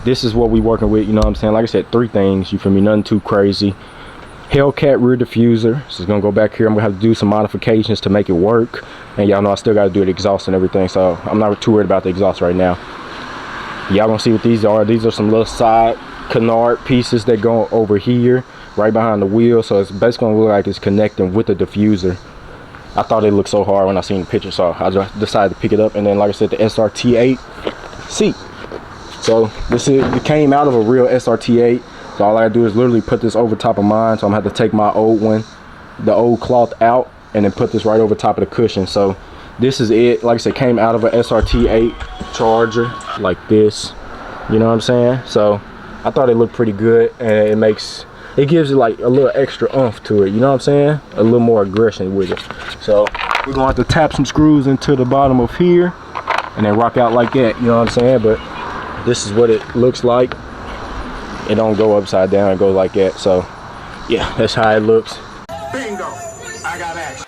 this is what we working with, you know what I'm saying? Like I said, 3 things, you feel me? Nothing too crazy. Hellcat rear diffuser, so it's gonna go back here. I'm gonna have to do some modifications to make it work, and y'all know I still gotta do the exhaust and everything, so I'm not too worried about the exhaust right now. Y'all gonna see what these are. These are some little side canard pieces that go over here right behind the wheel, so it's basically gonna look like it's connecting with the diffuser. I thought it looked so hard when I seen the picture, so I just decided to pick it up. And then, like I said, the SRT8 seat. So it came out of a real SRT8. So all I gotta do is literally put this over top of mine. So I'm gonna have to take my old one, the old cloth out, and then put this right over top of the cushion. So this is it. Like I said, came out of a SRT8 Charger like this. You know what I'm saying? So I thought it looked pretty good, and it gives it like a little extra oomph to it. You know what I'm saying? A little more aggression with it. So we're gonna have to tap some screws into the bottom of here, and then rock out like that. You know what I'm saying? But this is what it looks like. It don't go upside down, it goes like that. So yeah, that's how it looks. Bingo, I got action.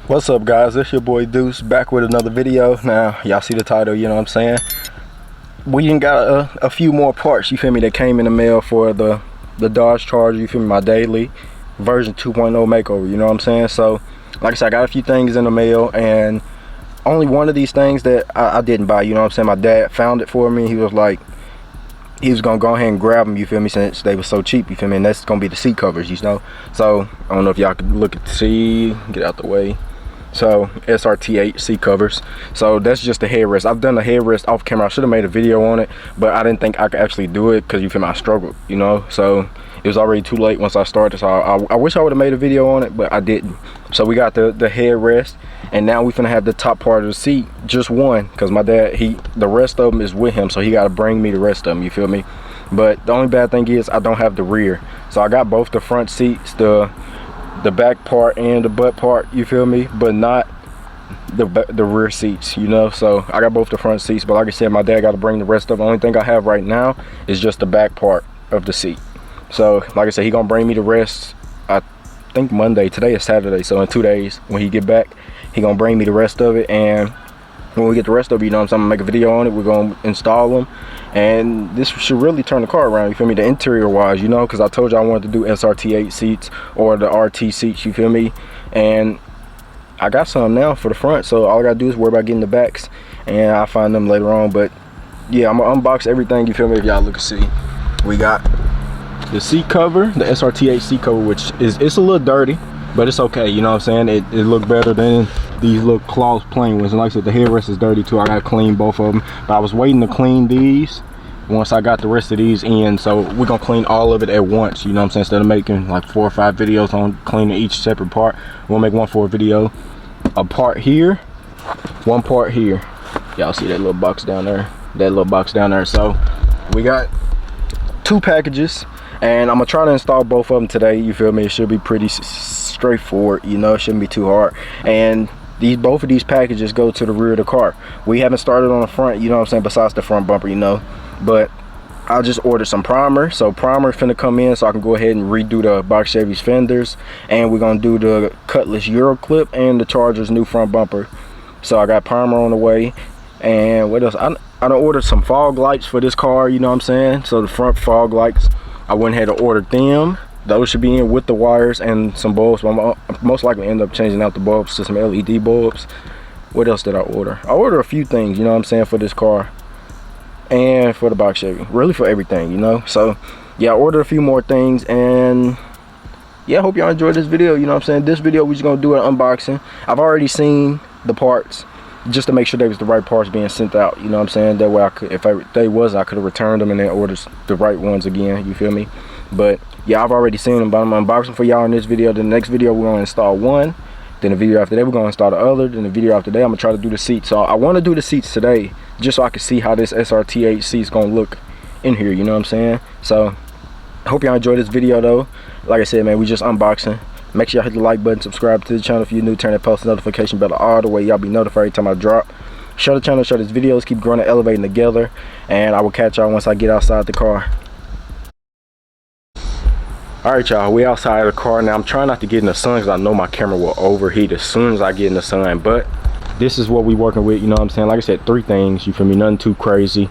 What's up, guys? It's your boy Deuce back with another video. Now y'all see the title, you know what I'm saying? We even got a few more parts, you feel me, that came in the mail for the Dodge Charger, you feel me, my daily version 2.0 makeover, you know what I'm saying? So like I said, I got a few things in the mail, and only one of these things that I didn't buy, you know what I'm saying? My dad found it for me. He was like, he was gonna go ahead and grab them, you feel me, since they were so cheap, you feel me, and that's gonna be the seat covers, you know? So I don't know if y'all could look at the seat, get out the way. So SRT8 seat covers. So that's just the headrest. I've done the headrest off camera. I should have made a video on it, but I didn't think I could actually do it because you feel me, I struggled, you know? So it was already too late once I started. So I wish I would have made a video on it, but I didn't. So we got the headrest, and now we finna have the top part of the seat, just one, because my dad, the rest of them is with him, so he got to bring me the rest of them, you feel me? But the only bad thing is I don't have the rear. So I got both the front seats, the back part and the butt part, you feel me, but not the rear seats, you know? So I got both the front seats, but like I said, my dad got to bring the rest of them. The only thing I have right now is just the back part of the seat. So like I said, he gonna bring me the rest, I think Monday. Today is Saturday, so in 2 days when he get back, he gonna bring me the rest of it. And when we get the rest of it, you know what I'm saying, I'm gonna make a video on it. We're gonna install them, and this should really turn the car around, you feel me, the interior wise, you know, because I told you I wanted to do SRT8 seats or the RT seats, you feel me, and I got some now for the front, so all I gotta do is worry about getting the backs, and I'll find them later on. But yeah, I'm gonna unbox everything, you feel me. If y'all look and see, we got the seat cover, the SRT8 seat cover, which it's a little dirty, but it's okay, you know what I'm saying? It looked better than these little cloth plain ones. And like I said, the headrest is dirty too. I gotta clean both of them, but I was waiting to clean these once I got the rest of these in. So we're gonna clean all of it at once, you know what I'm saying? Instead of making like 4 or 5 videos on cleaning each separate part, we'll make one for a video. A part here, one part here. Y'all see that little box down there? That little box down there. So we got 2 packages, and I'm gonna try to install both of them today, you feel me? It should be pretty straightforward, you know, it shouldn't be too hard. And both of these packages go to the rear of the car. We haven't started on the front, you know what I'm saying, besides the front bumper, you know. But I just ordered some primer, so primer finna come in so I can go ahead and redo the box Chevy's fenders, and we're gonna do the Cutlass Euro clip and the Charger's new front bumper. So I got primer on the way. And what else? I done ordered some fog lights for this car, you know what I'm saying? So the front fog lights, I went ahead and ordered them. Those should be in with the wires and some bulbs. I'm most likely end up changing out the bulbs to some LED bulbs. What else did I order? I ordered a few things, you know what I'm saying, for this car and for the box Chevy, really for everything, you know. So yeah, I ordered a few more things, and yeah, I hope y'all enjoyed this video, you know what I'm saying. This video, we're just gonna do an unboxing. I've already seen the parts just to make sure they was the right parts being sent out, you know what I'm saying. That way I could, if they wasn't, I could have returned them and then ordered the right ones again, you feel me. But yeah, I've already seen them, but I'm unboxing for y'all in this video. The next video, we're gonna install one. Then the video after that, we're gonna install the other. Then the video after that, I'm gonna try to do the seats. So I want to do the seats today, just so I can see how this SRT8 seat's gonna look in here, you know what I'm saying. So I hope y'all enjoyed this video though. Like I said, man, we just unboxing. Make sure y'all hit the like button, subscribe to the channel if you're new, turn that post notification bell all the way, y'all be notified every time I drop. share the channel, share this video. Let's keep growing and elevating together, and I will catch y'all once I get outside the car. Alright y'all, we outside of the car now. I'm trying not to get in the sun because I know my camera will overheat as soon as I get in the sun, but this is what we working with, you know what I'm saying? Like I said, 3 things, you feel me? Nothing too crazy.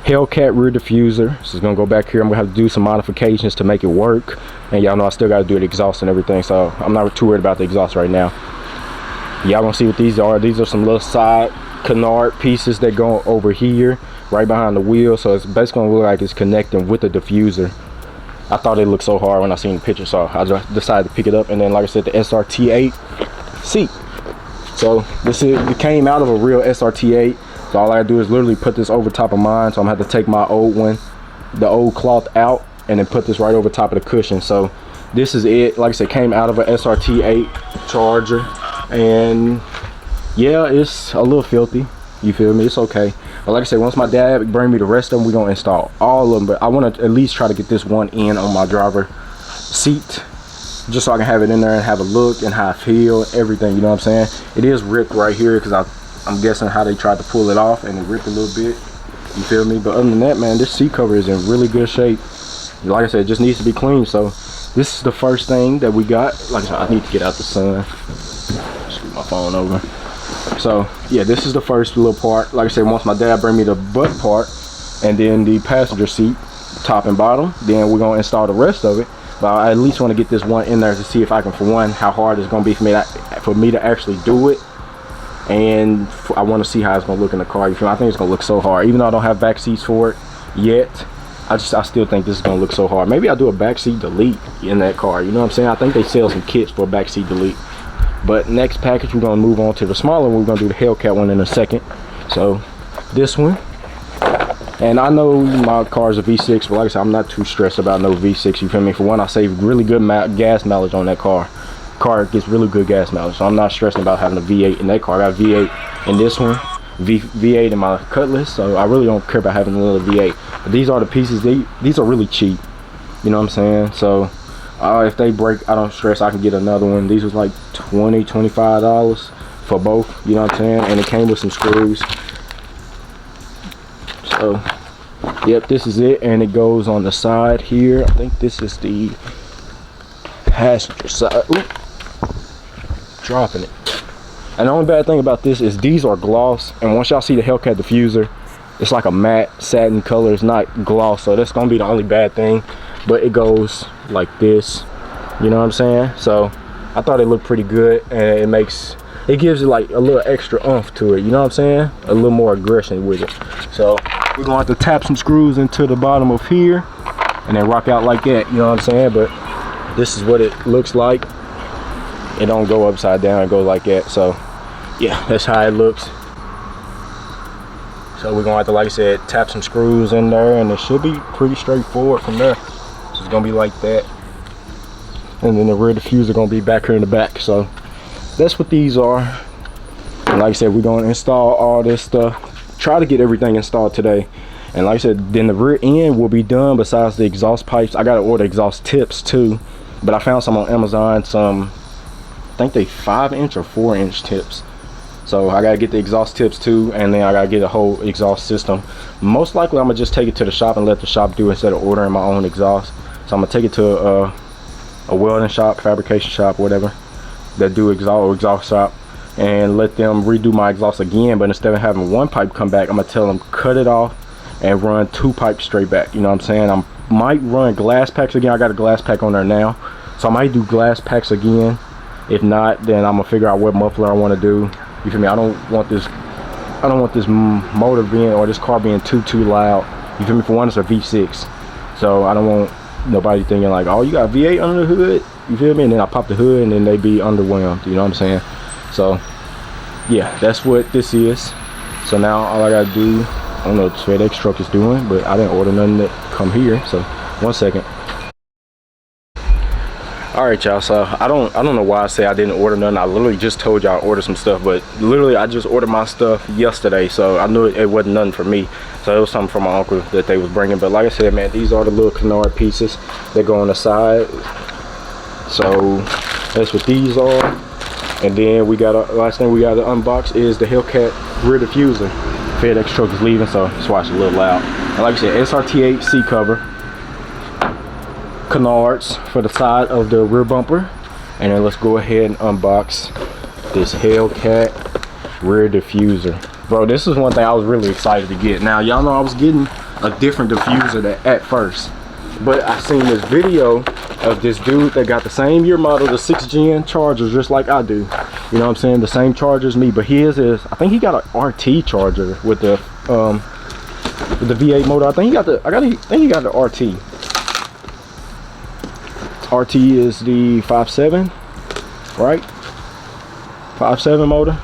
Hellcat rear diffuser. So it's gonna go back here. I'm gonna have to do some modifications to make it work, and y'all know I still gotta do the exhaust and everything, so I'm not too worried about the exhaust right now. Y'all gonna see what these are. These are some little side canard pieces that go over here right behind the wheel, so it's basically gonna look like it's connecting with the diffuser. I thought it looked so hard when I seen the picture, so I just decided to pick it up. And then, like I said, the SRT8 seat. So it came out of a real SRT8. So all I gotta do is literally put this over top of mine. So I'm gonna have to take my old one, the old cloth out, and then put this right over top of the cushion. So this is it. Like I said, came out of an SRT8 Charger, and yeah, it's a little filthy. You feel me? It's okay. But like I said, once my dad bring me the rest of them, we're gonna install all of them. But I want to at least try to get this one in on my driver seat, just so I can have it in there and have a look and how I feel, everything. You know what I'm saying? It is ripped right here because I'm guessing how they tried to pull it off, and it ripped a little bit. You feel me? But other than that, man, this seat cover is in really good shape. Like I said, it just needs to be clean. So this is the first thing that we got. Like I said, I need to get out the sun. Scoot my phone over. So yeah, this is the first little part. Like I said, once my dad bring me the butt part and then the passenger seat, top and bottom, then we're gonna install the rest of it. But I at least want to get this one in there to see if I can, for one, how hard it's gonna be for me to actually do it, and I want to see how it's gonna look in the car. You feel me? I think it's gonna look so hard, even though I don't have back seats for it yet. I still think this is gonna look so hard. Maybe I'll do a backseat delete in that car. You know what I'm saying? I think they sell some kits for a backseat delete. But next package, we're gonna move on to the smaller one. We're gonna do the Hellcat one in a second. So this one, and I know my car's a V6, but like I said, I'm not too stressed about no V6. You feel me? For one, I save really good gas mileage on that car. Car gets really good gas mileage, so I'm not stressing about having a V8 in that car. I got V8 in this one, V8 in my Cutlass, so I really don't care about having another V8. But these are the pieces. These are really cheap. You know what I'm saying? So if they break, I don't stress. I can get another one. These was like $20–$25 for both. You know what I'm saying? And it came with some screws. So yep, this is it, and it goes on the side here. I think this is the passenger side. Oop, dropping it. And the only bad thing about this is these are gloss, and once y'all see the Hellcat diffuser, it's like a matte satin color. It's not gloss, so that's gonna be the only bad thing. But it goes like this, you know what I'm saying? So I thought it looked pretty good, and it gives it like a little extra oomph to it, you know what I'm saying? A little more aggression with it. So we're gonna have to tap some screws into the bottom of here and then rock out like that, you know what I'm saying? But this is what it looks like. It don't go upside down, it goes like that. So yeah, that's how it looks. So we're gonna have to, like I said, tap some screws in there, and it should be pretty straightforward from there. So it's gonna be like that, and then the rear diffuser gonna be back here in the back. So that's what these are. And like I said, we're gonna install all this stuff, try to get everything installed today. And like I said, then the rear end will be done. Besides the exhaust pipes, I gotta order exhaust tips too, but I found some on Amazon, some, I think they 5-inch or 4-inch tips. So I gotta get the exhaust tips too, and then I gotta get a whole exhaust system. Most likely I'm gonna just take it to the shop and let the shop do it instead of ordering my own exhaust. So I'm gonna take it to a welding shop, fabrication shop, whatever, that do exhaust shop, and let them redo my exhaust again. But instead of having one pipe come back, I'm gonna tell them cut it off and run 2 pipes straight back. You know what I'm saying? I might run glass packs again. I got a glass pack on there now, so I might do glass packs again. If not, then I'm gonna figure out what muffler I want to do. You feel me? I don't want this motor being, or this car being too loud. You feel me? For one, it's a V6, so I don't want nobody thinking like, oh, you got V8 under the hood. You feel me? And then I pop the hood, and then they be underwhelmed. You know what I'm saying? So yeah, that's what this is. So now all I gotta do, I don't know what the FedEx truck is doing, but I didn't order nothing that come here. So 1 second. All right, y'all, so I don't know why I say I didn't order nothing. I literally just told y'all I ordered some stuff, but literally I just ordered my stuff yesterday, so I knew it wasn't nothing for me. So it was something from my uncle that they was bringing. But like I said, man, these are the little canard pieces that go on the side. So that's what these are. And then we got last thing we got to unbox is the Hellcat rear diffuser. FedEx truck is leaving, so that's why it's a little loud. And like I said, SRT8 seat cover, canards for the side of the rear bumper. And then let's go ahead and unbox this Hellcat rear diffuser. Bro, this is one thing I was really excited to get. Now, y'all know I was getting a different diffuser at first, but I seen this video of this dude that got the same year model, the 6th gen chargers, just like I do. You know what I'm saying? The same charger as me, but his is, I think he got an RT charger with the V8 motor. I think he got the RT. RT is the 5.7, right? 5.7 motor.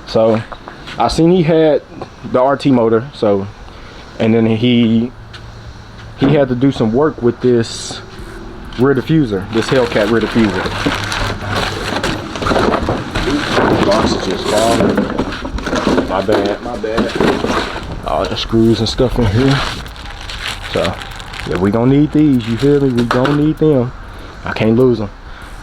So I seen he had the RT motor, so, and then he had to do some work with this rear diffuser, this Hellcat rear diffuser. Ooh, box is just falling. My bad. All the screws and stuff in here. So yeah, we gonna need these, you feel me? We gonna need them. I can't lose them.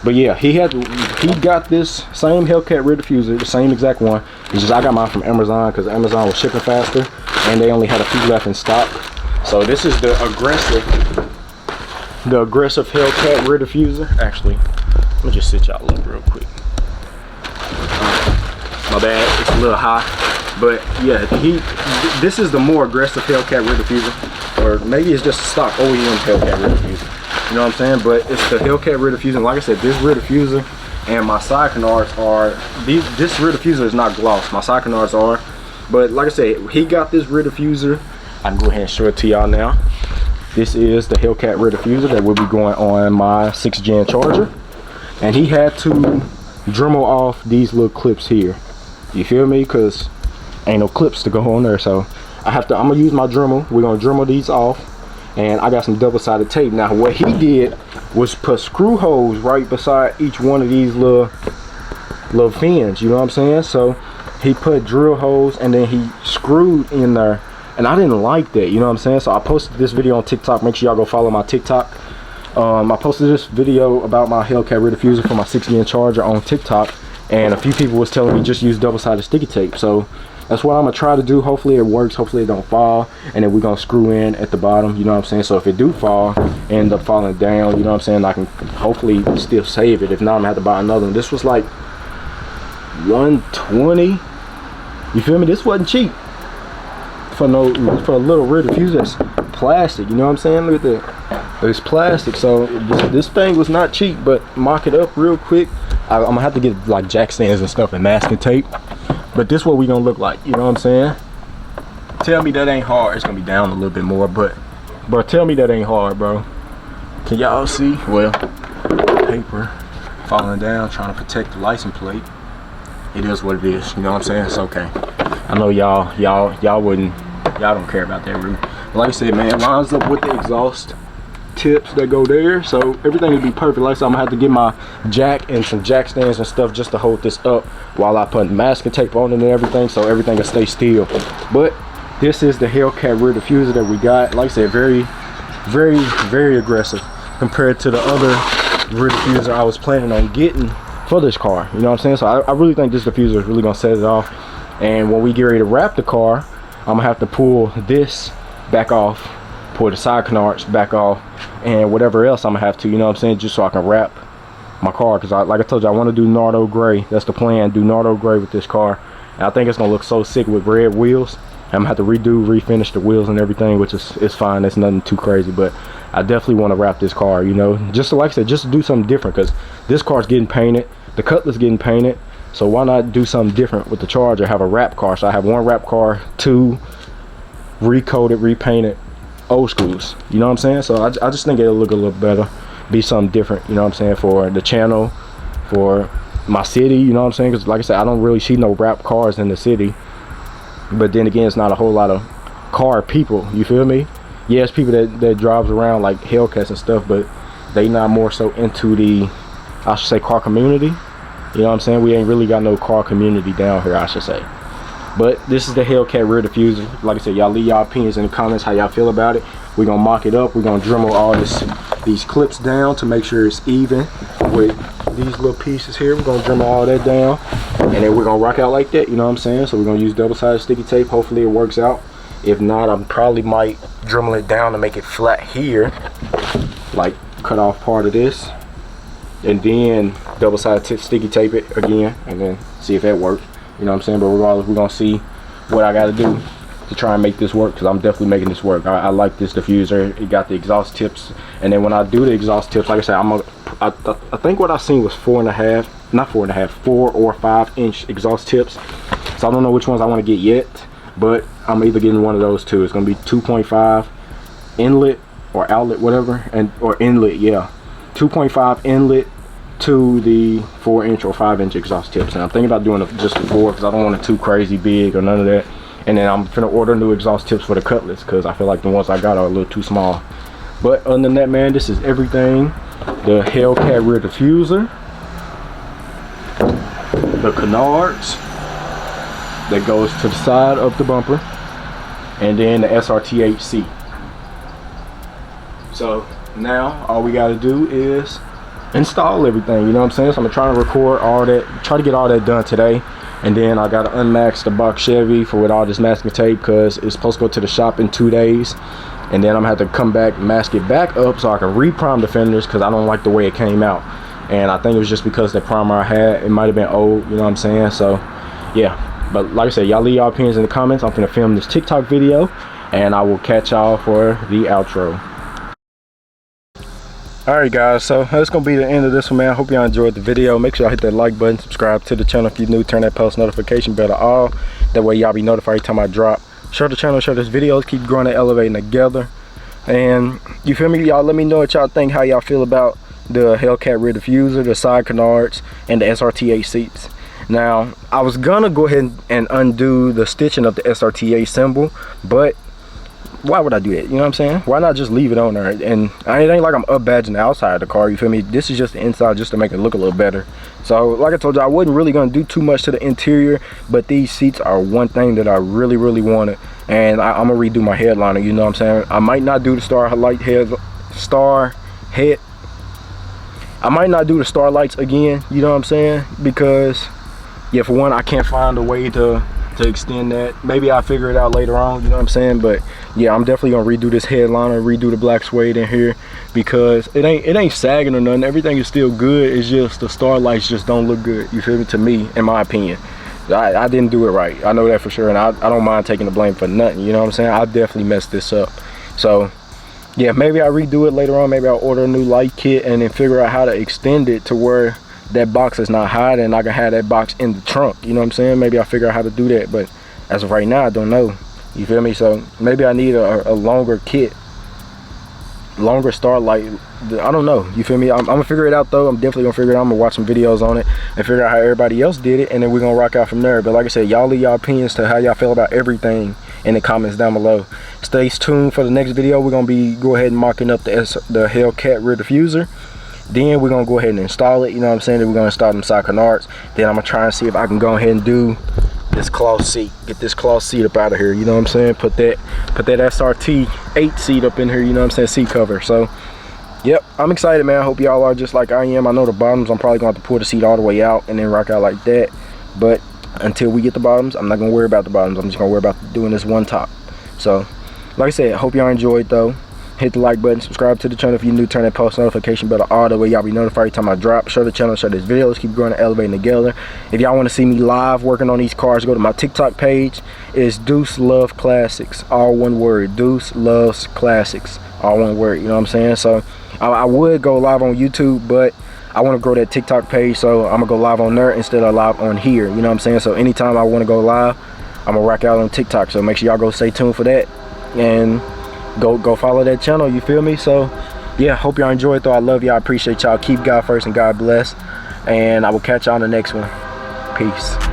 But yeah, he got this same Hellcat rear diffuser, the same exact one. It's just I got mine from Amazon because Amazon was shipping faster and they only had a few left in stock. So this is the aggressive Hellcat rear diffuser. Actually, let me just sit y'all up real quick. My bad, it's a little high. But yeah, this is the more aggressive Hellcat rear diffuser. Or maybe it's just a stock OEM Hellcat rear diffuser. You know what I'm saying? But it's the Hellcat rear diffuser. And like I said, this rear diffuser and my side canards are, this rear diffuser is not gloss. My side canards are. But like I said, he got this rear diffuser. I can go ahead and show it to y'all now. This is the Hellcat rear diffuser that will be going on my 6th gen charger. And he had to Dremel off these little clips here. You feel me? Because ain't no clips to go on there. So I'm gonna use my Dremel. We're gonna Dremel these off. And I got some double-sided tape. Now what he did was put screw holes right beside each one of these little fins, you know what I'm saying? So he put drill holes and then he screwed in there, and I didn't like that, you know what I'm saying? So I posted this video on TikTok. Make sure y'all go follow my TikTok. I posted this video about my Hellcat rear diffuser for my 6th gen charger on TikTok, and a few people was telling me just use double-sided sticky tape. So that's what I'm gonna try to do. Hopefully it works, hopefully it don't fall, and then we're gonna screw in at the bottom, you know what I'm saying? So if it do fall, end up falling down, you know what I'm saying, I can hopefully still save it. If not, I'm gonna have to buy another one. This was like $120, you feel me? This wasn't cheap for a little rear diffuser that's plastic, you know what I'm saying? Look at that, it's plastic. So this thing was not cheap, but mock it up real quick. I'm gonna have to get like jack stands and stuff and masking tape. But this is what we gonna look like, you know what I'm saying? Tell me that ain't hard. It's gonna be down a little bit more, but tell me that ain't hard, bro. Can y'all see? Well, paper falling down, trying to protect the license plate. It is what it is, you know what I'm saying? It's okay. I know y'all don't care about that roof. But like I said, man, it lines up with the exhaust tips that go there, so everything will be perfect. Like I said, I'm gonna have to get my jack and some jack stands and stuff just to hold this up while I put masking tape on it and everything, so everything will stay still. But this is the Hellcat rear diffuser that we got. Like I said, very, very, very aggressive compared to the other rear diffuser I was planning on getting for this car, you know what I'm saying? So I really think this diffuser is really gonna set it off. And when we get ready to wrap the car, I'm gonna have to pull this back off, pull the side canards back off, and whatever else I'm gonna have to, you know what I'm saying, just so I can wrap my car. Because like I told you, I want to do Nardo gray. That's the plan, do Nardo gray with this car. And I think it's gonna look so sick with red wheels. I'm gonna have to refinish the wheels and everything, which is fine. That's nothing too crazy, but I definitely want to wrap this car, you know, just to, like I said, just to do something different, because this car's getting painted, the Cutlass getting painted, so why not do something different with the Charger? Have a wrap car. So I have one wrap car, two recoated, repainted old schools, you know what I'm saying? So I just think it'll look a little better, be something different, you know what I'm saying, for the channel, for my city, you know what I'm saying? Because like I said, I don't really see no wrap cars in the city, but then again, it's not a whole lot of car people, you feel me? Yes, people that drives around like Hellcats and stuff, but they not more so into the, I should say, car community, you know what I'm saying? We ain't really got no car community down here, I should say. But this is the Hellcat rear diffuser. Like I said, y'all leave y'all opinions in the comments how y'all feel about it. We're gonna mock it up. We're gonna Dremel all these clips down to make sure it's even with these little pieces here. We're gonna dremel all that down, and then we're gonna rock out like that, you know what I'm saying? So we're gonna use double-sided sticky tape. Hopefully it works out. If not, I probably might dremel it down to make it flat here, like cut off part of this, and then double-sided sticky tape it again, and then see if that works, you know what I'm saying? But regardless, we're gonna see what I gotta do to try and make this work, because I'm definitely making this work. I like this diffuser. It got the exhaust tips, and then when I do the exhaust tips, like I said, I think what I've seen was 4 or 5 inch exhaust tips. So I don't know which ones I want to get yet, but I'm either getting one of those two. It's gonna be 2.5 inlet or outlet, whatever, or inlet, yeah, 2.5 inlet to the 4 inch or 5 inch exhaust tips. And I'm thinking about doing just the 4, because I don't want it too crazy big or none of that. And then I'm gonna order new exhaust tips for the Cutlass, because I feel like the ones I got are a little too small. But other than that, man, this is everything. The Hellcat rear diffuser, the canards that goes to the side of the bumper, and then the SRT8 seat. So now all we got to do is install everything, you know what I'm saying? So I'm trying to record all that, try to get all that done today. And then I got to unmax the box Chevy with all this masking tape, because it's supposed to go to the shop in 2 days. And then I'm going to have to come back, mask it back up so I can re-prime the fenders, because I don't like the way it came out. And I think it was just because the primer I had, it might have been old, you know what I'm saying? So yeah, but like I said, y'all leave y'all opinions in the comments. I'm going to film this TikTok video, and I will catch y'all for the outro. Alright guys, so that's gonna be the end of this one, man. I hope y'all enjoyed the video. Make sure y'all hit that like button, subscribe to the channel if you're new, turn that post notification bell to all. That way y'all be notified every time I drop. Share the channel, share this video. Let's keep growing and elevating together. And you feel me, y'all? Let me know what y'all think, how y'all feel about the Hellcat rear diffuser, the side canards, and the SRT8 seats. Now, I was gonna go ahead and undo the stitching of the SRT8 symbol, but why would I do that? You know what I'm saying? Why not just leave it on there? And it ain't like I'm up badging the outside of the car, you feel me? This is just the inside, just to make it look a little better. So like I told you, I wasn't really gonna do too much to the interior, but these seats are one thing that I really wanted. And I'm gonna redo my headliner, you know what I'm saying? I might not do the I might not do the star lights again, you know what I'm saying? Because yeah, for one, I can't find a way to extend that. Maybe I'll figure it out later on, you know what I'm saying? But yeah, I'm definitely gonna redo this headliner, redo the black suede in here, because it ain't sagging or nothing. Everything is still good. It's just the star lights just don't look good, you feel me? To me, in my opinion, I didn't do it right. I know that for sure, and I don't mind taking the blame for nothing, you know what I'm saying? I definitely messed this up. So yeah, maybe I'll redo it later on. Maybe I'll order a new light kit and then figure out how to extend it to where that box is not hiding and I can have that box in the trunk, you know what I'm saying? Maybe I'll figure out how to do that, but as of right now, I don't know, you feel me? So maybe I need a longer kit, longer starlight. I don't know, you feel me? I'm gonna figure it out though. I'm definitely gonna figure it out. I'm gonna watch some videos on it and figure out how everybody else did it, and then we're gonna rock out from there. But like I said, y'all leave y'all opinions to how y'all feel about everything in the comments down below. Stay tuned for the next video. We're gonna be go ahead and mocking up the Hellcat rear diffuser. Then we're gonna go ahead and install it, you know what I'm saying? Then we're gonna install them side canards. Then I'm gonna try and see if I can go ahead and do this cloth seat, get this cloth seat up out of here, you know what I'm saying? Put that SRT8 seat up in here, you know what I'm saying? Seat cover. So yep, I'm excited, man. I hope y'all are just like I am. I know the bottoms, I'm probably gonna have to pull the seat all the way out and then rock out like that, but until we get the bottoms, I'm not gonna worry about the bottoms. I'm just gonna worry about doing this one top. So like I said, I hope y'all enjoyed though. Hit the like button, subscribe to the channel if you're new, turn that post notification bell all the way y'all be notified every time I drop. Share the channel, share this video. Let's keep growing and elevating together. If y'all want to see me live working on these cars, go to my TikTok page. It's Deuce Love Classics, all one word. Deuce Loves Classics, all one word, you know what I'm saying? So I would go live on YouTube, but I want to grow that TikTok page, so I'm gonna go live on there instead of live on here, you know what I'm saying? So anytime I want to go live, I'm gonna rock out on TikTok. So make sure y'all go stay tuned for that and go follow that channel, you feel me? So yeah, hope y'all enjoyed though. I love y'all, I appreciate y'all. Keep God first and God bless, and I will catch y'all on the next one. Peace.